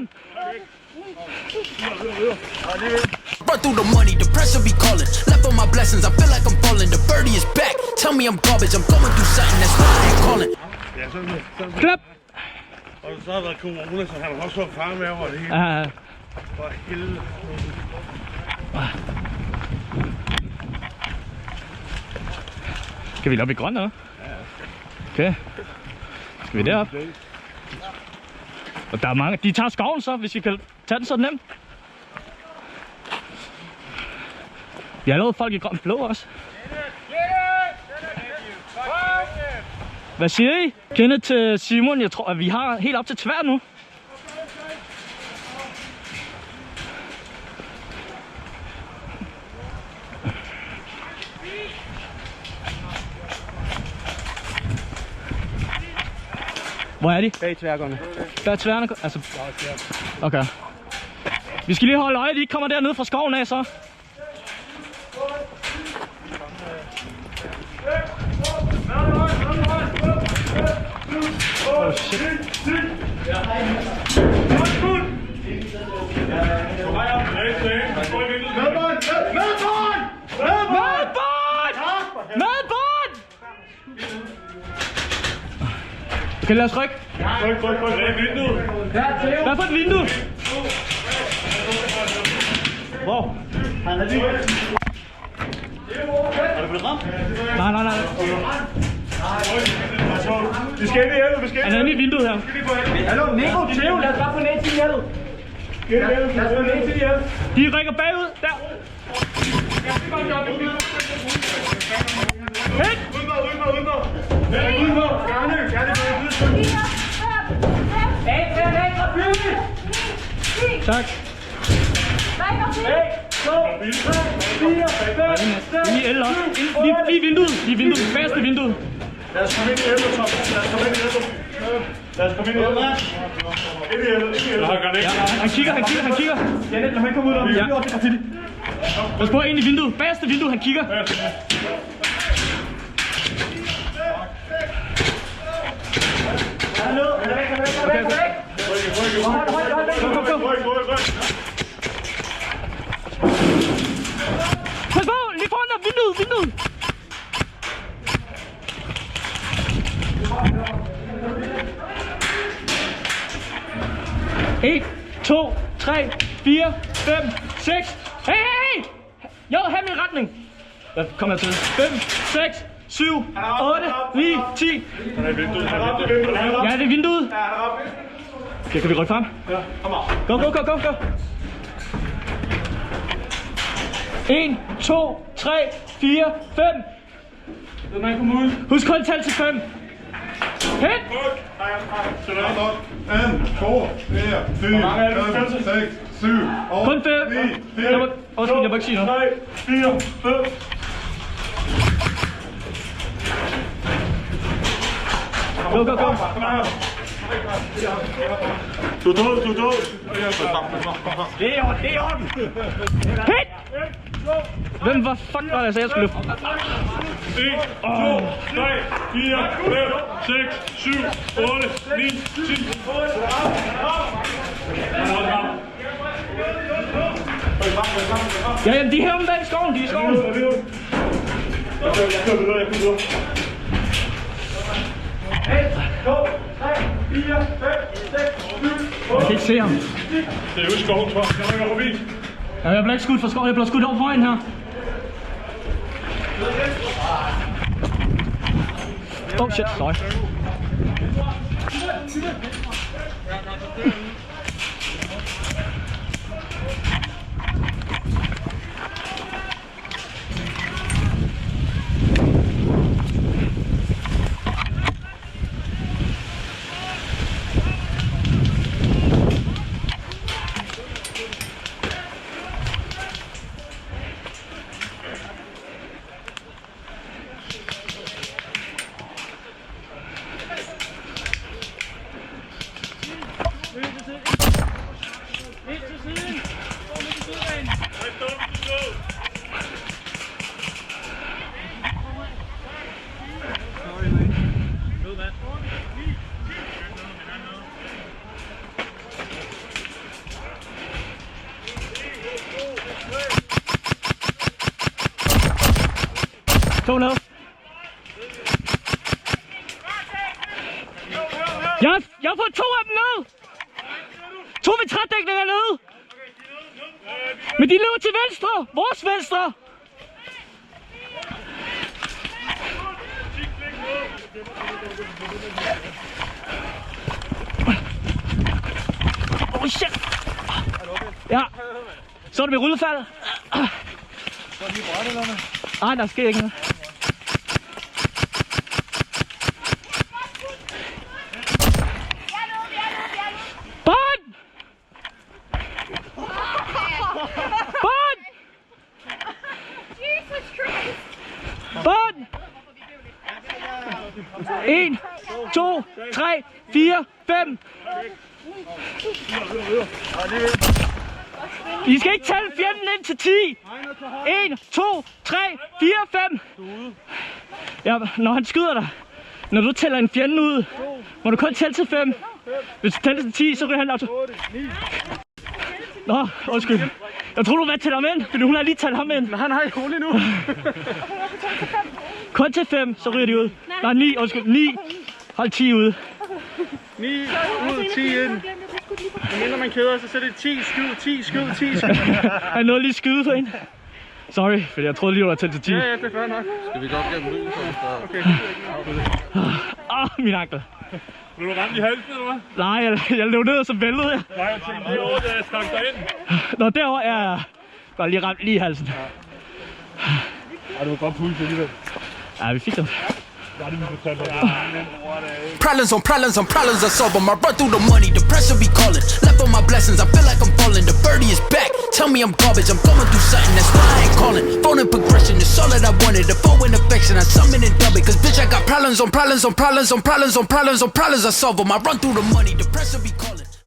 den! Run through the money, the pressure be calling. Left on my blessings, I feel like I'm falling. The birdie is back. Tell me I'm garbage, I'm going through something, that's why I ain't calling. Ja, sådan. Klap! Og så har der været corona, så han har også fået far med over det hele. Ja. For helvede. Skal vi op i grøn, eller? Ja. Okay. Skal vi derop? Og der er mange. De tager skoven så, hvis vi kan tage den så nemt. Vi har allerede folk i grøn blå også. Hvad siger I? Kender til Simon, jeg tror, at vi har helt op til tvær nu. Hvor er de? Bag tværgående. Der er tværne, altså... Okay. Vi skal lige holde øje, de ikke kommer dernede fra skoven af, så. Oh shit. Okay, lad os rykke. Ryk. Det er vinduet. Hvad for et vindue? Wow. Han er lige. Er du blevet ramt? Nej. Vi skal ind i hjeldet, Han er inde i vinduet her. Hallo, Nico, Theo, lad os bare få ned til hjeldet. Lad os få ned til hjeldet. De rykker bagud. Der. Hit! Tak. Lige vinduet. Lige vinduet. Faste vinduet. Lad os komme ind i hjeldet, Tom. Lad os komme ind i hjeldet. Ind i hjeldet. Han kigger. Janet, lad mig komme ud om. Ja. Lad os prøve ind i vinduet. Faste vinduet, han kigger. Hallo, væk. Ryk. Pas på, lige foran dig, vinduet. 1, 2, 3, 4, 5, 6. Hey! Jo, have min retning. Hvad kommer jeg til? 5, 6, 7, 8, 9, 10. Han er i vinduet. Ja, det er vinduet. Okay, kan vi rykke frem? Ja, kom op. Go. 1, 2, 3, 4, 5. Lad mig komme ud. Husk kun tal til 5. Hit! 1, 2, 3, 4, 5, 6, 7, 8, Kun 5. 9, 10. Jeg må ikke sige noget. 3, 4, 5. Go. Du er død. Det er orden. Hit! Hvem var fuck var det, jeg sagde, jeg skulle løfte? 1, 2, 3, 4, 5, 6, 7, 8, 9, 10. Ja, de er her om bag i skoven, de er i skoven. Jeg kører videre. 1, 2, 3, 4, 5, 6, 7, 8. Jeg kan ikke se ham. Det er jo i skoven, tror jeg. Jeg ringer forbi. Ja, jeg bliver ikke skudt fra skoven, jeg bliver skudt over vejen her. Oh shit, sorry. 200. Jeg har fået 2 af dem ned. 2 ved trædækninger nede. Men de løber til venstre. Vores venstre. Oh shit. Ja. Så er det med rullefald. Så er de brændt eller noget? Nej, der sker ikke noget. Bånd! Bånd! Bånd! 1, 2, 3, 4, 5. I skal ikke tælle fjenden ind til 10. 1, 2, 3, 4, 5. Ja, når han skyder dig, når du tæller en fjende ud, må du kun tælle til 5. Hvis du tæller til 10, så ryger han auto. Nå, undskyld. Jeg tror du var til ham ind, fordi hun har lige talt ham ind. Nej, rolig nu. Kun til 5, så ryger de ud. Nej, 9, undskyld, 9. Hold 10 ude. 9 ud, 10 ind. Når man keder sig, så er det 10 skud, 10 skud, 10 skud. Han nåede lige at skyde for en. Sorry, fordi jeg troede lige, du var tæt til 10. Ja, det er fair nok. Skal vi godt gennem byen? Okay. Min ankel. Vil du ramme i halsen, eller hvad? Nej, jeg løb ned, og så væltede jeg. Nej, jeg tænkte lige over, da jeg trak dig ind. Nå, derovre er jeg bare lige ramt lige i halsen. Ej, du var godt pulse alligevel. Ja, vi fik dem. Problems on problems on problems I solve them. I run through the money, the pressure be calling. Left on my blessings, I feel like I'm falling. The birdie is back. Tell me I'm garbage, I'm going through something. That's why I ain't calling. Phone in progression, it's all that I wanted. The phone in affection, I summon and dub it. Cause bitch, I got problems on problems on problems on problems on problems on problems I solve them. I run through the money, the pressure be calling.